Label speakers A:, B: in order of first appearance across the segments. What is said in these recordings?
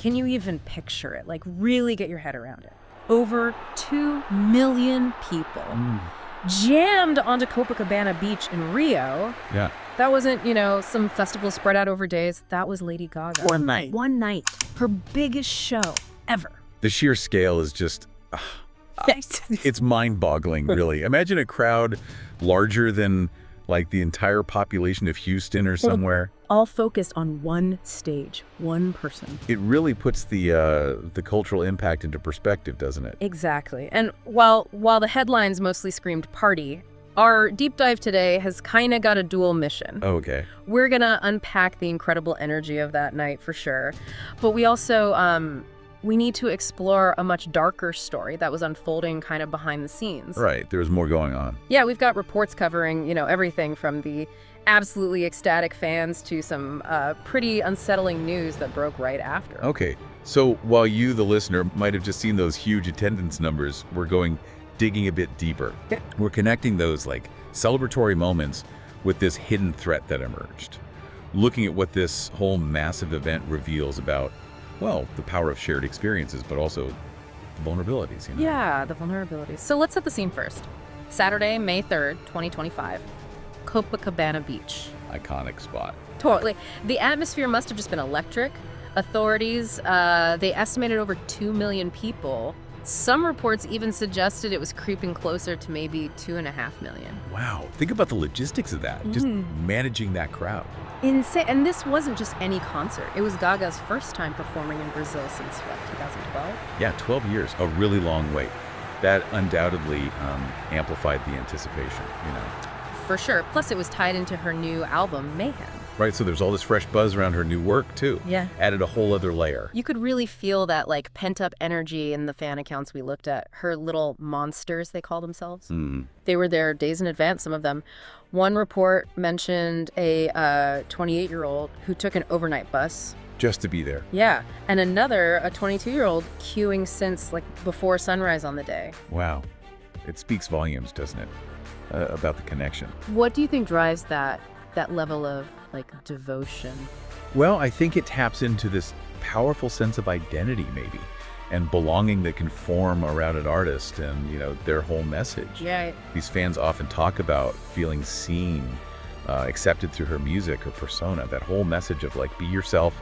A: Can you even picture it? Like, really get your head around it. Over 2 million people jammed onto Copacabana Beach in Rio.
B: Yeah.
A: That wasn't, some festival spread out over days. That was Lady Gaga.
B: One night.
A: One night. Her biggest show ever.
B: The sheer scale is just... it's mind-boggling, really. Imagine a crowd larger than, like, the entire population of Houston or somewhere.
A: All focused on one stage, one person.
B: It really puts the cultural impact into perspective, doesn't it?
A: Exactly. And while the headlines mostly screamed party, our deep dive today has kind of got a dual mission.
B: Oh, okay.
A: We're going to unpack the incredible energy of that night for sure. But we also... we need to explore a much darker story that was unfolding kind of behind the scenes.
B: Right. There was more going on.
A: Yeah, we've got reports covering, everything from the absolutely ecstatic fans to some pretty unsettling news that broke right after.
B: Okay. So while you, the listener, might have just seen those huge attendance numbers, we're digging a bit deeper.
A: Okay.
B: We're connecting those, like, celebratory moments with this hidden threat that emerged. Looking at what this whole massive event reveals about, well, the power of shared experiences, but also the vulnerabilities,
A: Yeah, the vulnerabilities. So let's set the scene first. Saturday, May 3rd, 2025. Copacabana Beach.
B: Iconic spot.
A: Totally. The atmosphere must have just been electric. Authorities, they estimated over 2 million people. Some reports even suggested it was creeping closer to maybe 2.5 million.
B: Wow. Think about the logistics of that. Just managing that crowd.
A: Insane. And this wasn't just any concert. It was Gaga's first time performing in Brazil since, 2012?
B: Yeah, 12 years. A really long wait. That undoubtedly amplified the anticipation,
A: For sure. Plus, it was tied into her new album, Mayhem.
B: Right, so there's all this fresh buzz around her new work, too.
A: Yeah.
B: Added a whole other layer.
A: You could really feel that, pent-up energy in the fan accounts we looked at. Her little monsters, they call themselves. They were there days in advance, some of them. One report mentioned a 28-year-old who took an overnight bus.
B: Just to be there.
A: Yeah. And another, a 22-year-old, queuing since, before sunrise on the day.
B: Wow. It speaks volumes, doesn't it, about the connection.
A: What do you think drives that level of, devotion?
B: Well, I think it taps into this powerful sense of identity, maybe, and belonging that can form around an artist and, their whole message.
A: Yeah.
B: These fans often talk about feeling seen, accepted through her music, her persona, that whole message of, be yourself,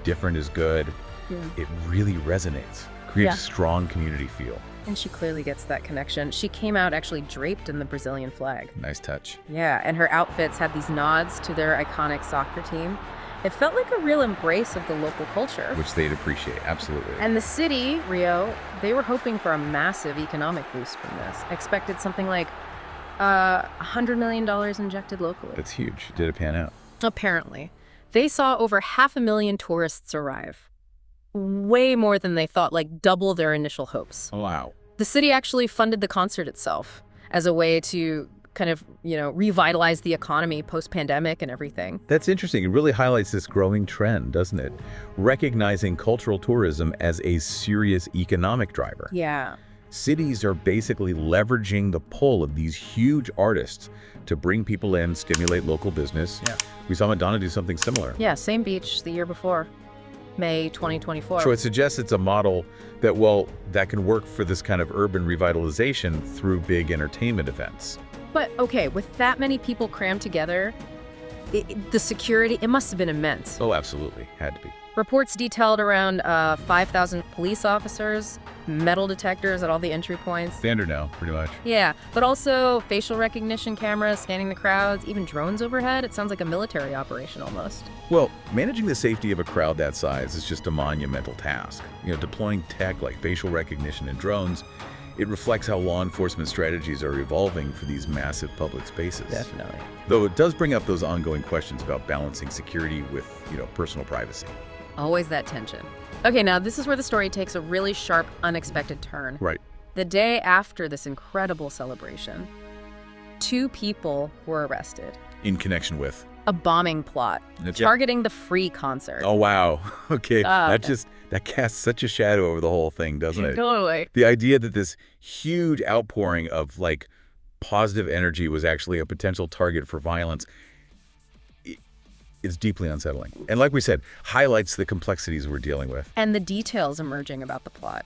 B: different is good.
A: Yeah.
B: It really resonates, creates a strong community feel.
A: And she clearly gets that connection. She came out actually draped in the Brazilian flag.
B: Nice touch.
A: Yeah, and her outfits had these nods to their iconic soccer team. It felt like a real embrace of the local culture.
B: Which they'd appreciate, absolutely.
A: And the city, Rio, they were hoping for a massive economic boost from this. Expected something like $100 million injected locally.
B: That's huge. Did it pan out?
A: Apparently. They saw over 500,000 tourists arrive. Way more than they thought, double their initial hopes.
B: Wow.
A: The city actually funded the concert itself as a way to kind of, revitalize the economy post-pandemic and everything.
B: That's interesting. It really highlights this growing trend, doesn't it? Recognizing cultural tourism as a serious economic driver.
A: Yeah.
B: Cities are basically leveraging the pull of these huge artists to bring people in, stimulate local business. Yeah. We saw Madonna do something similar.
A: Yeah, same beach the year before. May 2024.
B: So it suggests it's a model that, that can work for this kind of urban revitalization through big entertainment events.
A: But, okay, with that many people crammed together, the security, it must have been immense.
B: Oh, absolutely. Had to be.
A: Reports detailed around 5,000 police officers, metal detectors at all the entry points.
B: Standard now, pretty much.
A: Yeah, but also facial recognition cameras scanning the crowds, even drones overhead. It sounds like a military operation almost.
B: Well, managing the safety of a crowd that size is just a monumental task. Deploying tech like facial recognition and drones, it reflects how law enforcement strategies are evolving for these massive public spaces.
A: Definitely.
B: Though it does bring up those ongoing questions about balancing security with, personal privacy.
A: Always that tension. Okay, now this is where the story takes a really sharp, unexpected turn.
B: Right.
A: The day after this incredible celebration, 2 people were arrested.
B: In connection with?
A: A bombing plot targeting the free concert.
B: Oh, wow. Okay. That casts such a shadow over the whole thing, doesn't it?
A: Totally.
B: The idea that this huge outpouring of, positive energy was actually a potential target for violence. It's deeply unsettling. And like we said, highlights the complexities we're dealing with.
A: And the details emerging about the plot.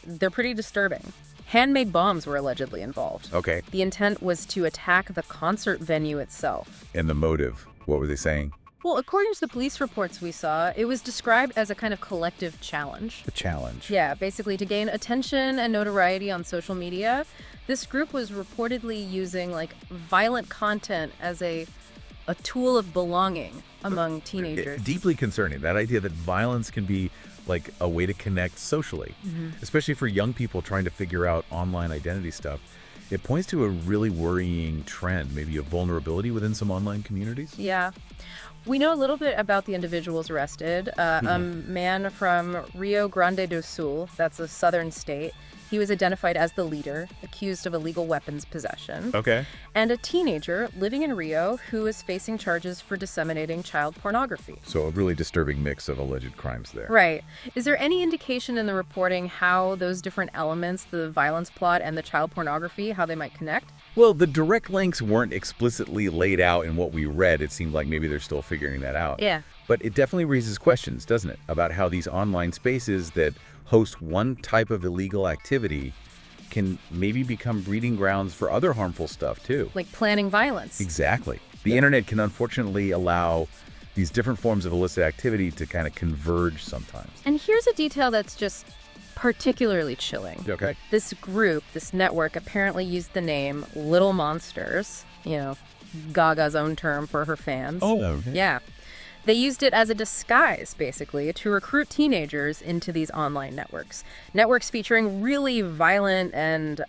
A: They're pretty disturbing. Handmade bombs were allegedly involved.
B: Okay.
A: The intent was to attack the concert venue itself.
B: And the motive, what were they saying?
A: Well, according to the police reports we saw, it was described as a kind of collective challenge.
B: A challenge.
A: Yeah, basically to gain attention and notoriety on social media. This group was reportedly using like violent content as a tool of belonging among teenagers.
B: Deeply concerning, that idea that violence can be like a way to connect socially, especially for young people trying to figure out online identity stuff. It points to a really worrying trend, maybe a vulnerability within some online communities.
A: Yeah. We know a little bit about the individuals arrested. A man from Rio Grande do Sul, that's a southern state. He was identified as the leader, accused of illegal weapons possession.
B: Okay.
A: And a teenager living in Rio who is facing charges for disseminating child pornography.
B: So a really disturbing mix of alleged crimes there.
A: Right. Is there any indication in the reporting how those different elements, the violence plot and the child pornography, how they might connect?
B: Well, the direct links weren't explicitly laid out in what we read. It seemed like maybe they're still figuring that out.
A: Yeah.
B: But it definitely raises questions, doesn't it, about how these online spaces that host one type of illegal activity can maybe become breeding grounds for other harmful stuff, too.
A: Like planning violence.
B: Exactly. The internet can unfortunately allow these different forms of illicit activity to kind of converge sometimes.
A: And here's a detail that's just particularly chilling.
B: Okay.
A: This group, this network, apparently used the name Little Monsters, you know, Gaga's own term for her fans.
B: Oh, okay.
A: Yeah. They used it as a disguise, basically, to recruit teenagers into these online networks. Networks featuring really violent and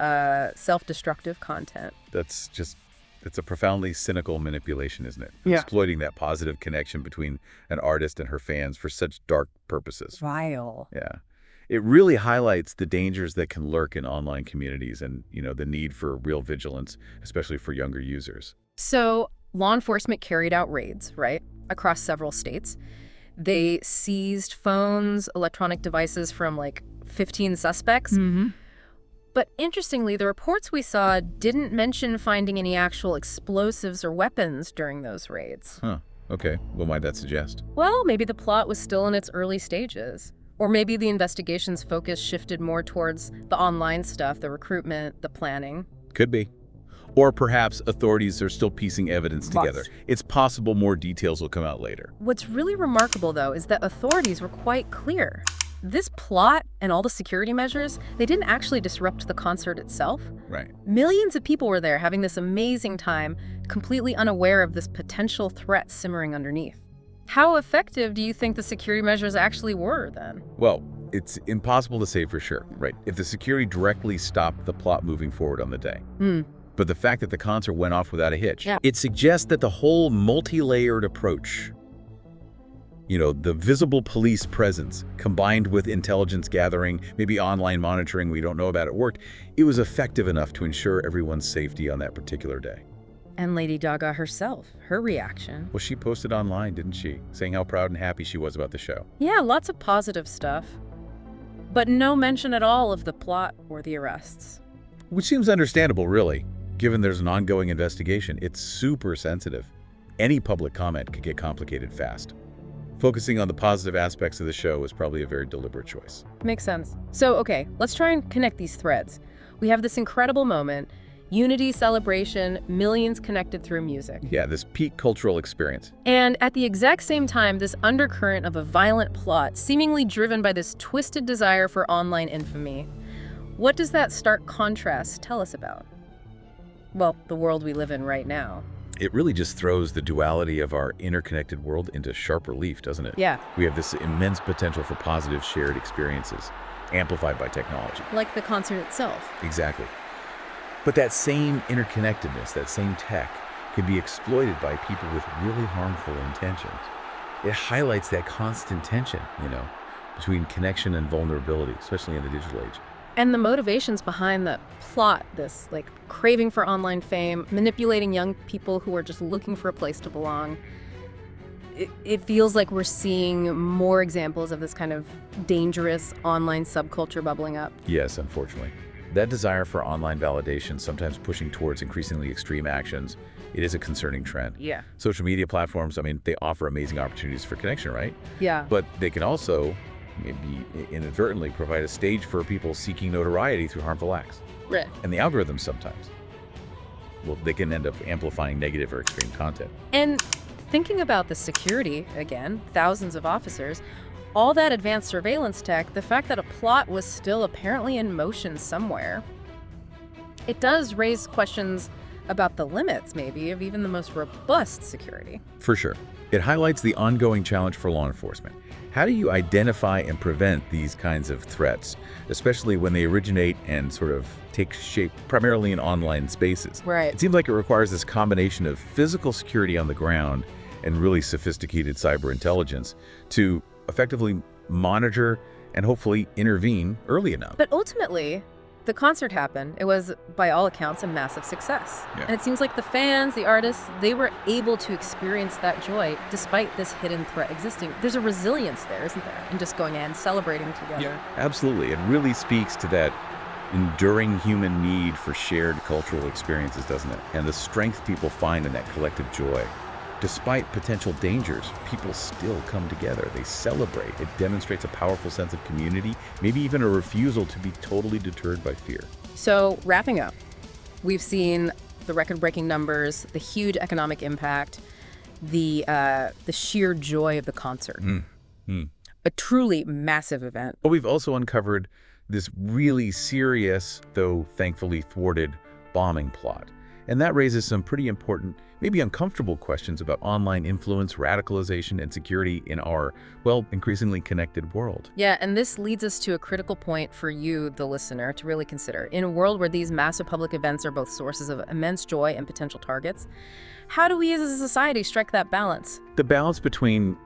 A: self-destructive content.
B: It's a profoundly cynical manipulation, isn't it?
A: Yeah.
B: Exploiting that positive connection between an artist and her fans for such dark purposes.
A: Vile.
B: Yeah. It really highlights the dangers that can lurk in online communities and, the need for real vigilance, especially for younger users.
A: So law enforcement carried out raids, right, across several states. They seized phones, electronic devices from like 15 suspects. But interestingly, the reports we saw didn't mention finding any actual explosives or weapons during those raids.
B: Huh. Okay. What might that suggest?
A: Well, maybe the plot was still in its early stages. Or maybe the investigation's focus shifted more towards the online stuff, the recruitment, the planning.
B: Could be. Or perhaps authorities are still piecing evidence together. It's possible more details will come out later.
A: What's really remarkable, though, is that authorities were quite clear. This plot and all the security measures, they didn't actually disrupt the concert itself.
B: Right.
A: Millions of people were there having this amazing time, completely unaware of this potential threat simmering underneath. How effective do you think the security measures actually were, then?
B: Well, it's impossible to say for sure, right? If the security directly stopped the plot moving forward on the day. But the fact that the concert went off without a hitch, it suggests that the whole multi-layered approach, the visible police presence combined with intelligence gathering, maybe online monitoring we don't know about at work, it was effective enough to ensure everyone's safety on that particular day.
A: And Lady Gaga herself, her reaction.
B: Well, she posted online, didn't she? Saying how proud and happy she was about the show.
A: Yeah, lots of positive stuff. But no mention at all of the plot or the arrests.
B: Which seems understandable, really. Given there's an ongoing investigation, it's super sensitive. Any public comment could get complicated fast. Focusing on the positive aspects of the show was probably a very deliberate choice.
A: Makes sense. So, okay, let's try and connect these threads. We have this incredible moment, unity, celebration, millions connected through music.
B: Yeah, this peak cultural experience.
A: And at the exact same time, this undercurrent of a violent plot, seemingly driven by this twisted desire for online infamy. What does that stark contrast tell us about? Well, the world we live in right now.
B: It really just throws the duality of our interconnected world into sharp relief, doesn't it?
A: Yeah.
B: We have this immense potential for positive shared experiences, amplified by technology.
A: Like the concert itself.
B: Exactly. But that same interconnectedness, that same tech, can be exploited by people with really harmful intentions. It highlights that constant tension, between connection and vulnerability, especially in the digital age.
A: And the motivations behind the plot, this craving for online fame, manipulating young people who are just looking for a place to belong. It feels like we're seeing more examples of this kind of dangerous online subculture bubbling up.
B: Yes, unfortunately. That desire for online validation, sometimes pushing towards increasingly extreme actions, it is a concerning trend.
A: Yeah.
B: Social media platforms, I mean, they offer amazing opportunities for connection, right?
A: Yeah.
B: But they can also maybe inadvertently provide a stage for people seeking notoriety through harmful acts.
A: Right.
B: And the algorithms sometimes, well, they can end up amplifying negative or extreme content.
A: And thinking about the security, again, thousands of officers, all that advanced surveillance tech, the fact that a plot was still apparently in motion somewhere, it does raise questions about the limits, maybe, of even the most robust security.
B: For sure. It highlights the ongoing challenge for law enforcement. How do you identify and prevent these kinds of threats, especially when they originate and sort of take shape primarily in online spaces?
A: Right.
B: It seems like it requires this combination of physical security on the ground and really sophisticated cyber intelligence to effectively monitor and hopefully intervene early enough.
A: But ultimately, the concert happened. It was, by all accounts, a massive success.
B: Yeah.
A: And it seems like the fans, the artists, they were able to experience that joy despite this hidden threat existing. There's a resilience there, isn't there? In just going in, celebrating together.
B: Yeah, absolutely. It really speaks to that enduring human need for shared cultural experiences, doesn't it? And the strength people find in that collective joy. Despite potential dangers, people still come together. They celebrate. It demonstrates a powerful sense of community, maybe even a refusal to be totally deterred by fear.
A: So, wrapping up, we've seen the record-breaking numbers, the huge economic impact, the sheer joy of the concert. A truly massive event.
B: But we've also uncovered this really serious, though thankfully thwarted, bombing plot. And that raises some pretty important, maybe uncomfortable questions about online influence, radicalization, and security in our, well, increasingly connected world.
A: Yeah, and this leads us to a critical point for you, the listener, to really consider. In a world where these massive public events are both sources of immense joy and potential targets, how do we as a society strike that balance?
B: The balance between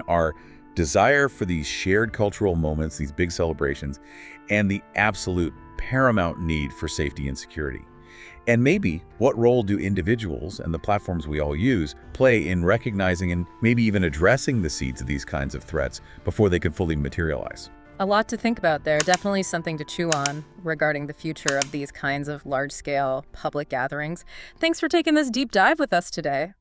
B: our desire for these shared cultural moments, these big celebrations, and the absolute paramount need for safety and security. And maybe what role do individuals and the platforms we all use play in recognizing and maybe even addressing the seeds of these kinds of threats before they can fully materialize?
A: A lot to think about there. Definitely something to chew on regarding the future of these kinds of large-scale public gatherings. Thanks for taking this deep dive with us today.